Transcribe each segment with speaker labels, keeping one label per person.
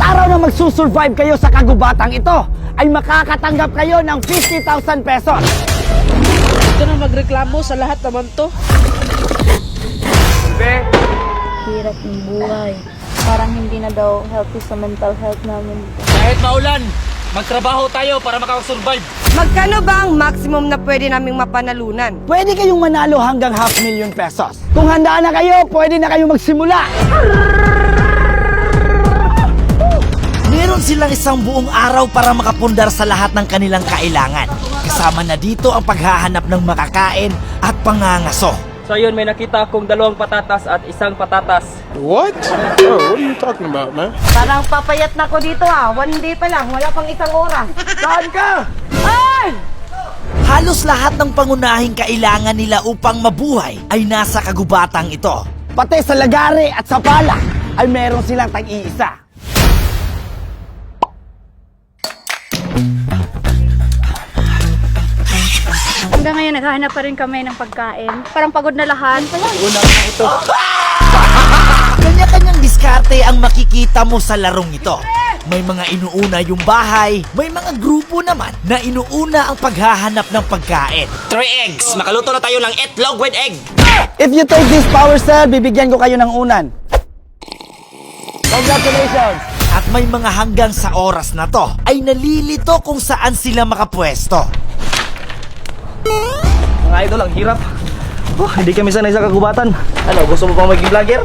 Speaker 1: araw na magsusurvive kayo sa kagubatang ito, ay makakatanggap kayo ng 50,000 pesos.
Speaker 2: Ito na magreklamo sa lahat naman to.
Speaker 3: Hirap ng buhay. Parang hindi na daw healthy sa mental health namin.
Speaker 4: Kahit maulan, magtrabaho tayo para makakasurvive.
Speaker 5: Magkano ba ang maximum na pwede naming mapanalunan?
Speaker 1: Pwede kayong manalo hanggang 500,000 pesos. Kung handa na kayo, pwede na kayong magsimula.
Speaker 6: Meron silang isang buong araw para makapundar sa lahat ng kanilang kailangan. Kasama na dito ang paghahanap ng makakain at pangangaso.
Speaker 4: So yun, may nakita akong 2 patatas at 1 patatas.
Speaker 7: What? Bro, what are you talking about, man?
Speaker 5: Parang papayat na ko dito One day pa lang, wala pang isang oras.
Speaker 1: Saan ka?
Speaker 6: Halos lahat ng pangunahing kailangan nila upang mabuhay ay nasa kagubatang ito.
Speaker 1: Pati sa lagari at sa pala ay meron silang tag-iisa.
Speaker 3: Hanggang ngayon, naghahanap pa rin kami ng pagkain. Parang pagod na lahat.
Speaker 6: Kanya-kanyang diskarte ang makikita mo sa larong ito. May mga inuuna yung bahay, may mga grupo naman na inuuna ang paghahanap ng pagkain.
Speaker 4: 3 eggs! Makaluto na tayo ng itlog with egg!
Speaker 1: If you take this power cell, bibigyan ko kayo ng unan. Congratulations!
Speaker 6: At may mga hanggang sa oras na to ay nalilito kung saan sila makapwesto.
Speaker 4: Mga idol, ang hirap. Hindi kami sanay sa kagubatan. Ano, gusto mo pang maging vlogger?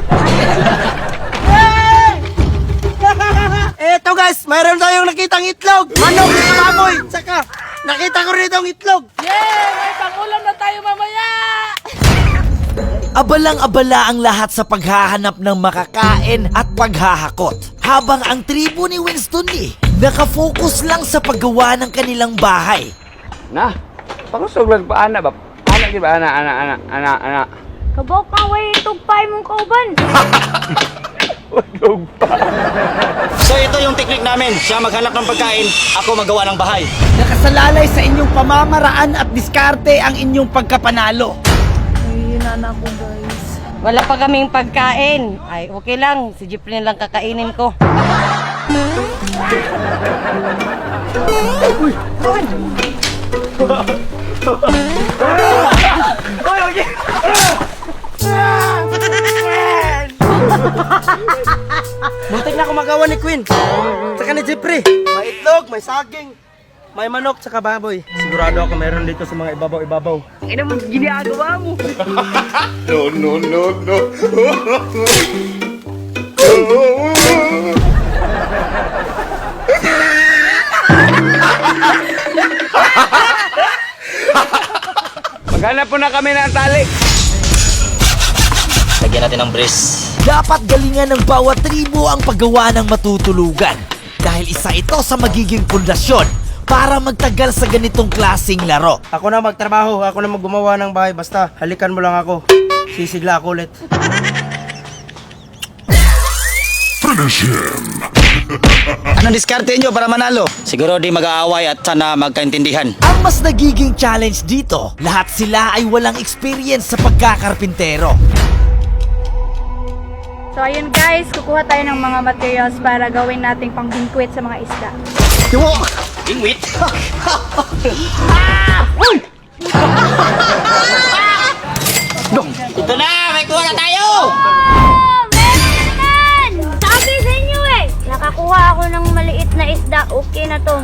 Speaker 5: Eto guys, mayroon tayong nakitang itlog. Manok sa baboy. Saka, nakita ko rito ang itlog.
Speaker 2: May pangulam na tayo mamaya!
Speaker 6: Abalang-abala ang lahat sa paghahanap ng makakain at paghahakot. Habang ang tribo ni Winston Lee nakafocus lang sa paggawa ng kanilang bahay.
Speaker 8: Nah, pangusog lang pa ana ba? Ana gid ba ana.
Speaker 3: Kabaw ka, way tugpay mong kauban.
Speaker 4: So ito yung technique namin. Siya maghanap ng pagkain, ako magawa ng bahay.
Speaker 1: Nakasalalay sa inyong pamamaraan at diskarte ang inyong pagkapanalo.
Speaker 3: Hihina na ako, guys.
Speaker 5: Wala pa kaming pagkain. Ay, okay lang. Si Jeffrey na lang kakainin ko.
Speaker 2: Muntik na ako magawa ni Queen. Saka ni Jeffrey. May itlog, may saging, may manok, saka baboy. Sigurado ako meron dito sa mga ibabaw-ibabaw.
Speaker 5: Ina mo, ginagawa mo.
Speaker 7: No.
Speaker 8: Maghanap po na kami ng tali.
Speaker 4: Lagyan natin ng brace.
Speaker 6: Dapat galingan ng bawat tribo ang paggawa ng matutulugan. Dahil isa ito sa magiging pundasyon para magtagal sa ganitong klaseng laro.
Speaker 2: Ako na magtrabaho, ako na maggumawa ng bahay. Basta, halikan mo lang ako. Sisigla ako ulit.
Speaker 4: Anong diskarte nyo para manalo? Siguro di mag-aaway at sana magkaintindihan.
Speaker 6: Ang mas nagiging challenge dito, lahat sila ay walang experience sa pagkakarpintero.
Speaker 3: So, ayun guys, kukuha tayo ng mga materials para gawin nating pangbingkwit sa mga isda.
Speaker 4: Ingwit? Ito na! May kuha na tayo!
Speaker 3: Meron! Sabi sa inyo eh! Nakakuha ako ng maliit na isda. Okay na to.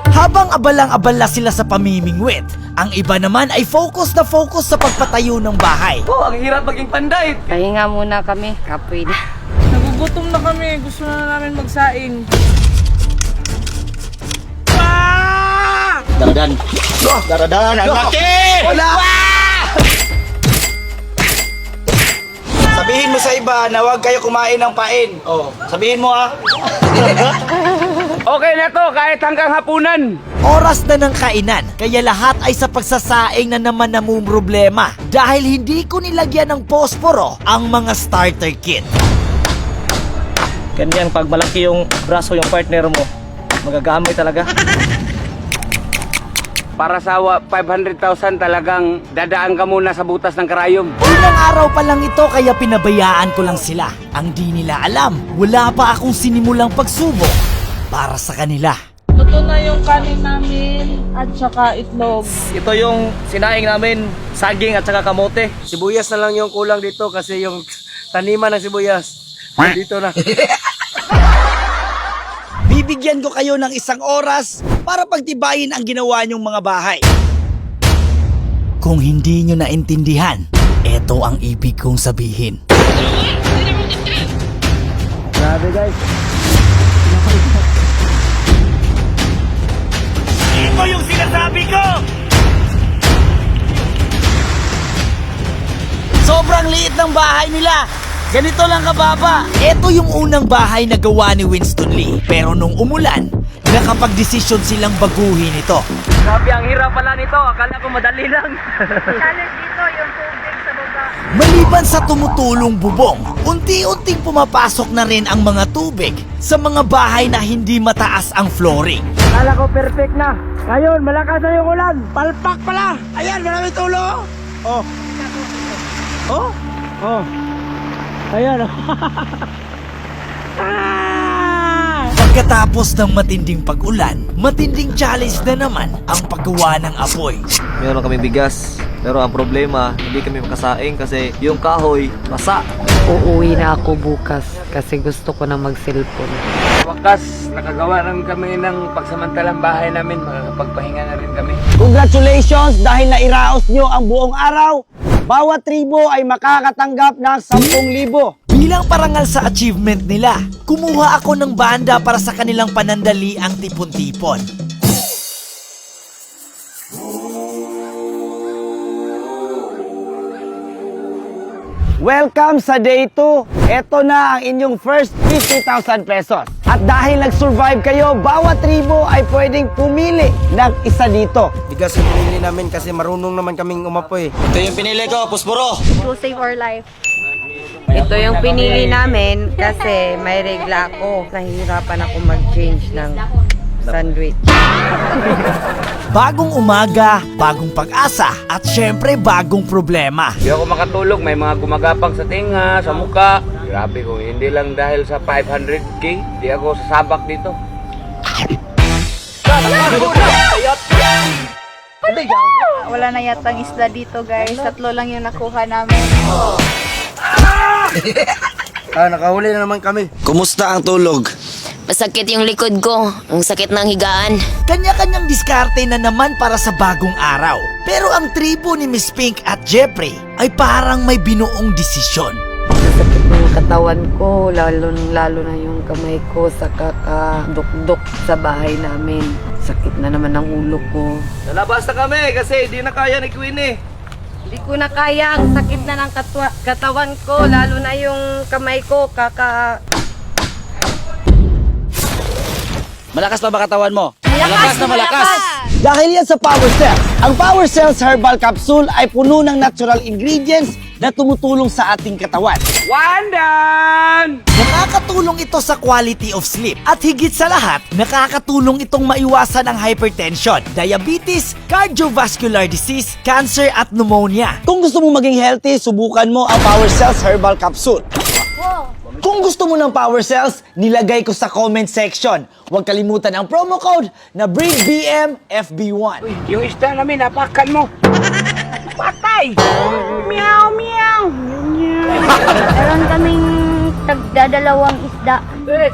Speaker 6: Habang abalang-abala sila sa pamimingwit, ang iba naman ay focus na focus sa pagpatayo ng bahay.
Speaker 8: Oh, ang hirap maging panday.
Speaker 5: Pahinga muna kami. Kapoy na.
Speaker 2: Nagugutom na kami. Gusto na namin magsaing.
Speaker 4: Daradan. Daradan, ang laki!
Speaker 1: Wala!
Speaker 4: Sabihin mo sa iba na huwag kayo kumain ng pain. Oh, sabihin mo ah.
Speaker 8: Okay na to, kahit hanggang hapunan.
Speaker 6: Oras na ng kainan, kaya lahat ay sa pagsasaing na naman namumroblema dahil hindi ko nilagyan ng posporo ang mga starter kit.
Speaker 4: Ganyan, pag malaki yung braso yung partner mo, magagamay talaga.
Speaker 8: para sa 500,000 talagang dadaan ka muna sa butas ng karayom.
Speaker 6: Unang araw pa lang ito kaya pinabayaan ko lang sila. Ang di nila alam, wala pa akong sinimulang pagsubok para sa kanila.
Speaker 9: Luto na yung kanin namin at saka itlog.
Speaker 2: Ito yung sinaing namin, saging at saka kamote. Sibuyas na lang yung kulang dito kasi yung taniman ng sibuyas dito na.
Speaker 6: Bibigyan ko kayo ng 1 oras para pagtibayin ang ginawa niyong mga bahay. Kung hindi nyo naintindihan, eto ang ibig kong sabihin.
Speaker 2: Grabe guys.
Speaker 6: Ito yung sinasabi ko! Sobrang liit ng bahay nila. Ganito lang kababa. Ito yung unang bahay na gawa ni Winston Lee. Pero nung umulan, nakapag-desisyon silang baguhin ito.
Speaker 2: Grabe, ang hirap pala nito. Akala ko madali lang.
Speaker 3: Challenge dito yung tubig sa baba.
Speaker 6: Maliban sa tumutulong bubong, unti-unting pumapasok na rin ang mga tubig sa mga bahay na hindi mataas ang flooring.
Speaker 2: Akala ko perfect na. Ngayon, malakas na yung ulan. Palpak pala. Ayan, marami tulo. Oh. Oh? Oh. Ayan.
Speaker 6: Pagkatapos ng matinding pag-ulan, matinding challenge na naman ang paggawa ng apoy.
Speaker 10: Meron kami bigas, pero ang problema, hindi kami makasaing kasi yung kahoy, basa.
Speaker 9: Uuwi na ako bukas kasi gusto ko na mag-cellphone.
Speaker 8: Wakas, nakagawa rin kami ng pagsamantalang bahay namin. Makakapagpahinga na rin kami.
Speaker 1: Congratulations dahil nairaos nyo ang buong araw. Bawat tribo ay makakatanggap ng 10,000.
Speaker 6: Bilang parangal sa achievement nila, kumuha ako ng banda para sa kanilang panandali ang tipon-tipon.
Speaker 1: Welcome sa day 2. Ito na ang inyong first 50,000 pesos. At dahil nag-survive kayo, bawat tribo ay pwedeng pumili ng isa dito.
Speaker 2: Bigas yung pinili namin kasi marunong naman kaming umapoy.
Speaker 4: Ito yung pinili ko, Puspuro.
Speaker 3: To save our life.
Speaker 9: Ito yung pinili namin kasi may regla ako. Nahihirapan ako mag-change ng sandwich.
Speaker 6: Bagong umaga, bagong pag-asa, at syempre bagong problema.
Speaker 8: Di ako makatulog, may mga gumagapang sa tinga, sa muka. Grabe ko, hindi lang dahil sa 500k, di ako sasabak dito.
Speaker 3: Wala na yatang isda dito guys. 3 lang yung nakuha namin.
Speaker 2: Nakahuli na naman kami.
Speaker 4: Kumusta ang tulog?
Speaker 11: Masakit yung likod ko. Ang sakit ng higaan.
Speaker 6: Kanya-kanyang diskarte na naman para sa bagong araw. Pero ang tribo ni Miss Pink at Jeffrey ay parang may binuong desisyon.
Speaker 9: Masakit yung katawan ko, lalo na yung kamay ko sa kakadukdok sa bahay namin. Sakit na naman ang ulo ko.
Speaker 2: Lalabas na kami kasi di na kaya ni Queen eh.
Speaker 9: Hindi ko na kaya, ang sakit na ng katawan ko, lalo na yung kamay ko,
Speaker 4: Malakas pa ba katawan mo? Malakas na malakas!
Speaker 1: Dahil yan sa Power Cells. Ang Power Cells Herbal Capsule ay puno ng natural ingredients na tumutulong sa ating katawan.
Speaker 8: Wandan!
Speaker 6: Nakakatulong ito sa quality of sleep. At higit sa lahat, nakakatulong itong maiwasan ang hypertension, diabetes, cardiovascular disease, cancer at pneumonia.
Speaker 1: Kung gusto mo maging healthy, subukan mo ang Power Cells Herbal Capsule. Kung gusto mo ng Power Cells, nilagay ko sa comment section. Huwag kalimutan ang promo code na BRIGBMFB1.
Speaker 8: Yung isda namin, napakan mo. Patay! Meow, meow!
Speaker 3: Meron kaming tagdadalawang isda.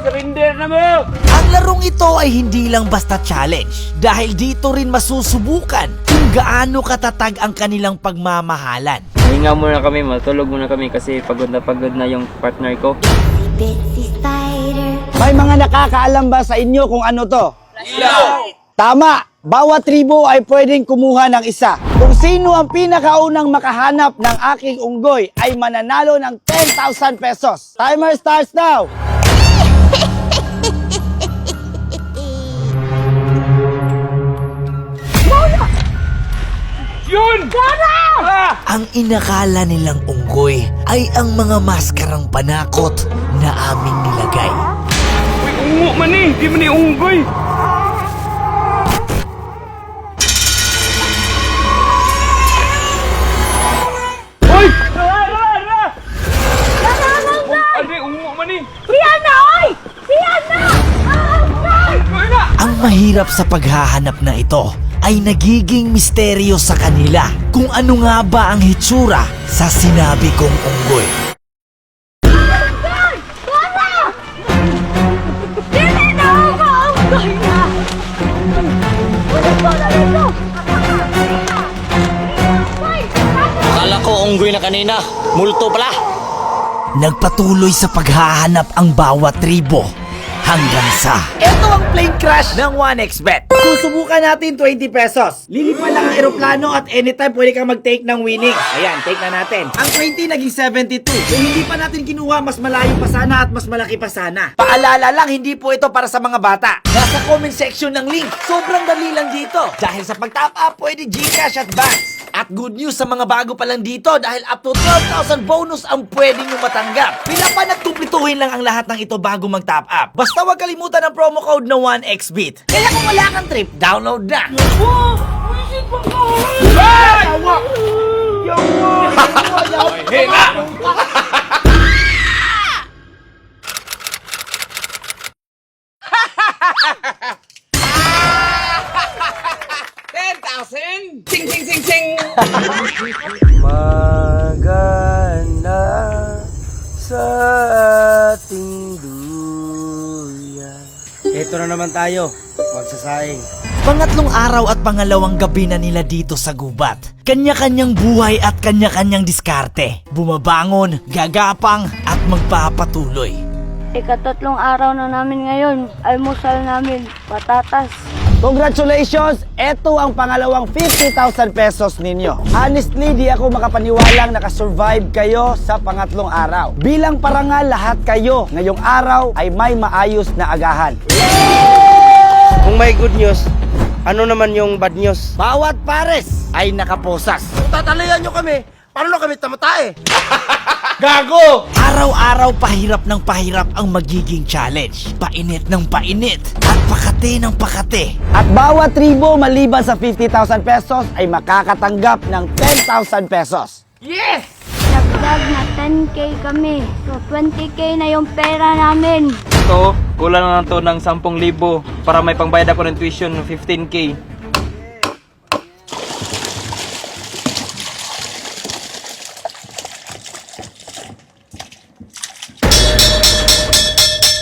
Speaker 8: Surrender na mo!
Speaker 6: Ang larong ito ay hindi lang basta challenge. Dahil dito rin masusubukan kung gaano katatag ang kanilang pagmamahalan.
Speaker 10: Hinga muna kami, matulog muna kami kasi pagod na yung partner ko.
Speaker 1: May mga nakakaalam ba sa inyo kung ano to? Tama! Bawat tribo ay pwedeng kumuha ng isa. Kung sino ang pinakaunang makahanap ng aking unggoy ay mananalo ng 10,000 pesos. Timer starts now!
Speaker 8: Yun!
Speaker 6: Ang inakala nilang unggoy ay ang mga maskarang panakot na aming nilagay.
Speaker 8: Uy, ungo man eh! Di man eh unggoy!
Speaker 6: Ang mahirap sa paghahanap na ito ay nagiging misteryo sa kanila kung ano nga ba ang hitsura sa sinabi kong unggoy.
Speaker 4: Akala ko unggoy na kanina. Multo pala.
Speaker 6: Nagpatuloy sa paghahanap ang bawat tribo hanggang sa
Speaker 1: Ito ang plane crash ng 1xBet. Susubukan natin 20 pesos. Lilipad lang ang eroplano at anytime pwede kang mag-take ng winning. Ayan, take na natin. Ang 20 naging 72. Kung hindi pa natin kinuha, mas malayo pa sana at mas malaki pa sana. Paalala lang, hindi po ito para sa mga bata. Nasa comment section ng link. Sobrang dali lang dito. Dahil sa pag-top up, pwede GCash at Banks. At good news sa mga bago pa lang dito dahil up to 12,000 bonus ang pwedeng nyo matanggap. Pinapan at kumplituhin lang ang lahat ng ito bago mag-top up. Basta huwag kalimutan ang promo code na 1xBet. Kaya kung wala kang trip, download na!
Speaker 2: Magana sa ating duyan. Ito na naman tayo, magsasaing.
Speaker 6: pangatlong araw at pangalawang gabi na nila dito sa gubat. Kanya-kanyang buhay at kanya-kanyang diskarte. Bumabangon, gagapang at magpapatuloy.
Speaker 3: Ikatatlong araw na namin ngayon. Almusal namin, patatas.
Speaker 1: Congratulations! Ito ang pangalawang 50,000 pesos ninyo. Honestly, di ako makapaniwalang nakasurvive kayo sa pangatlong araw. Bilang parangal lahat kayo, ngayong araw ay may maayos na agahan.
Speaker 2: Kung may good news, ano naman yung bad news?
Speaker 1: Bawat pares ay nakaposas.
Speaker 2: Tatalayan nyo kami, paano kami tamatay?
Speaker 1: Gago!
Speaker 6: Araw-araw pahirap ng pahirap ang magiging challenge. Painit ng painit at pakate ng pakate.
Speaker 1: At bawat tribo maliban sa 50,000 pesos ay makakatanggap ng 10,000 pesos.
Speaker 3: Dagdag na 10k kami. So 20k na yung pera namin.
Speaker 10: Ito, kulang na to ng 10,000 para may pangbayad ako ng tuition ng 15k.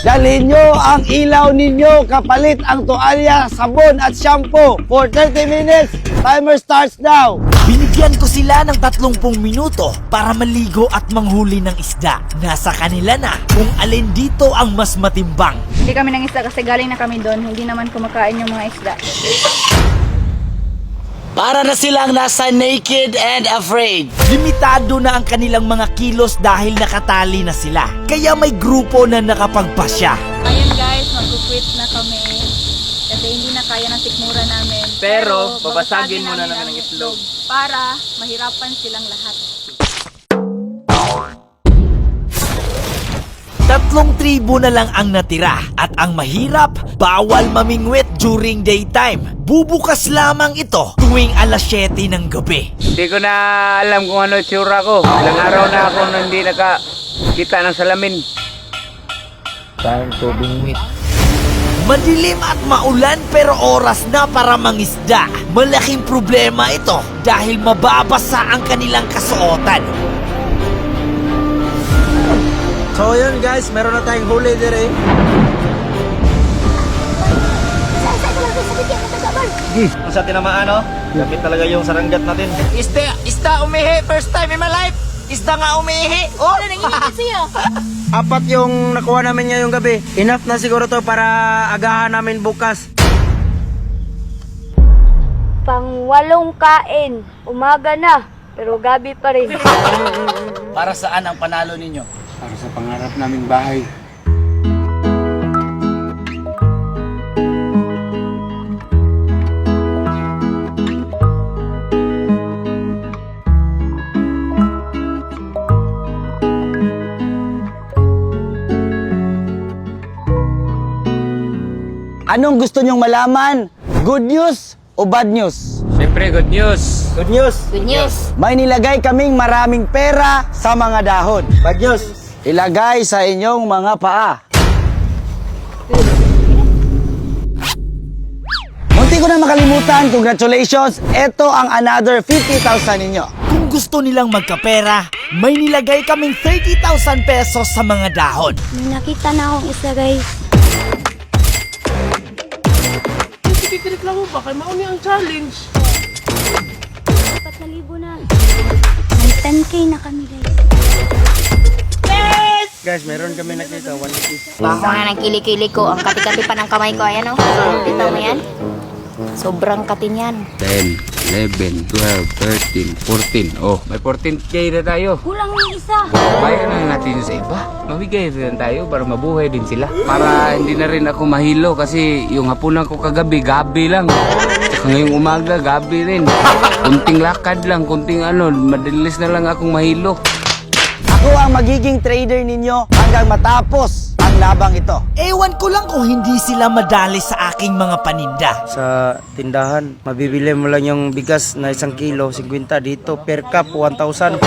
Speaker 1: Dalhin nyo ang ilaw ninyo kapalit ang toalya, sabon at shampoo for 30 minutes. Timer starts now.
Speaker 6: Binigyan ko sila ng 30 minuto para maligo at manghuli ng isda. Nasa kanila na kung alin dito ang mas matimbang.
Speaker 3: Hindi kami ng isda kasi galing na kami doon. Hindi naman kumakain yung mga isda.
Speaker 6: Para na silang nasa naked and afraid. Limitado na ang kanilang mga kilos dahil nakatali na sila. Kaya may grupo na nakapagpasya.
Speaker 3: Ayun guys, mag-quit na kami. Kasi hindi na kaya ng sikmura namin.
Speaker 10: Pero, babasagin muna namin ang itlog.
Speaker 3: Para mahirapan silang lahat.
Speaker 6: 3 tribo na lang ang natira at ang mahirap, bawal mamingwit during daytime. Bubukas lamang ito tuwing alas 7 ng gabi.
Speaker 8: Hindi ko na alam kung ano itsura ko. Ilang araw na ako na hindi nakakita ng salamin.
Speaker 6: Madilim at maulan pero oras na para mangisda. Malaking problema ito dahil mababasa ang kanilang kasuotan.
Speaker 2: So yun guys, meron na tayong huli dire.
Speaker 10: Sa tinamaan, no? Kapit talaga yung saranggat natin.
Speaker 1: Isda umihi. First time in my life. Isda nga umihi. Oh!
Speaker 2: Apat yung nakuha namin ngayong gabi. Enough na siguro to para agahan namin bukas.
Speaker 3: Pang 8 kain. Umaga na. Pero gabi pa rin.
Speaker 1: Para saan ang panalo ninyo?
Speaker 7: Para sa pangarap naming bahay.
Speaker 1: Anong gusto nyong malaman? Good news o bad news?
Speaker 8: Siyempre, good news.
Speaker 2: Good news.
Speaker 11: Good news.
Speaker 1: May nilagay kaming maraming pera sa mga dahon.
Speaker 2: Bad news.
Speaker 1: Ilagay sa inyong mga paa. Bago na makalimutan, congratulations! Ito ang another 50,000 ninyo.
Speaker 6: Kung gusto nilang magkapera, may nilagay kaming 30,000 pesos sa mga dahon.
Speaker 3: May nakita na akong isa guys.
Speaker 2: Tikikirik lang mo ba? Kaya mauni ang challenge.
Speaker 3: 4,000 na. May 10k na kami guys.
Speaker 2: Guys, meron kami nakita. 180.
Speaker 11: Bako na ng kilikili ko. Ang kati-kati pa ng kamay ko. Ayan o. Dito mo yan. Sobrang katin yan.
Speaker 8: 10, 11, 12, 13, 14. Oh, may 14K na tayo.
Speaker 3: Kulang yung isa.
Speaker 8: Bayan na natin sa iba. Mamigay rin tayo para mabuhay din sila. Para hindi na rin ako mahilo kasi yung hapunan ko kagabi, gabi lang. Tsaka ngayong umaga, gabi rin. Kunting lakad lang, kunting madalis na lang akong mahilo.
Speaker 1: Ako ang magiging trader ninyo hanggang matapos ang labang ito.
Speaker 6: Ewan ko lang kung hindi sila madali sa aking mga paninda.
Speaker 2: Sa tindahan, mabibili mo lang yung bigas na 1 kilo, 50 dito. Per cup, 1,000.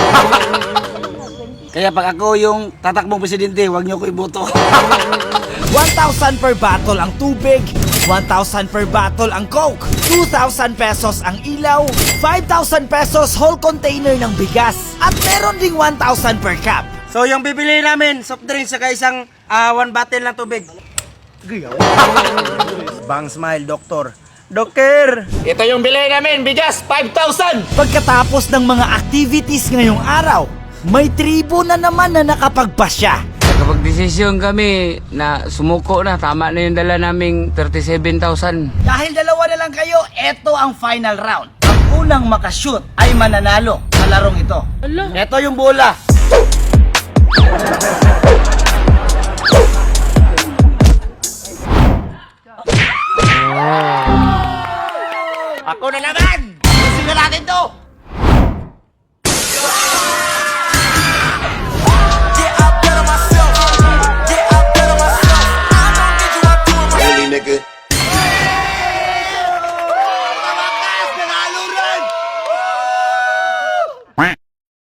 Speaker 4: Kaya pag ako yung tatakbong presidente, huwag niyo ko iboto.
Speaker 6: 1,000 per bottle ang tubig, 1,000 per bottle ang Coke, 2,000 pesos ang ilaw, 5,000 pesos whole container ng bigas, at meron ding 1,000 per cup.
Speaker 2: So, yung bibili namin, soft drinks, saka isang 1 bottle ng tubig. Bang smile, doktor. Doktor!
Speaker 4: Ito yung bilay namin, bigas, 5,000!
Speaker 6: Pagkatapos ng mga activities ngayong araw, may tribo na naman na nakapagpasya.
Speaker 8: Kapag desisyon kami na sumuko na, tama na yung dala naming 37,000.
Speaker 1: Dahil dalawa na lang kayo, ito ang final round. Ang unang makashoot ay mananalo sa larong ito. Ito yung bola.
Speaker 4: Ako na naman!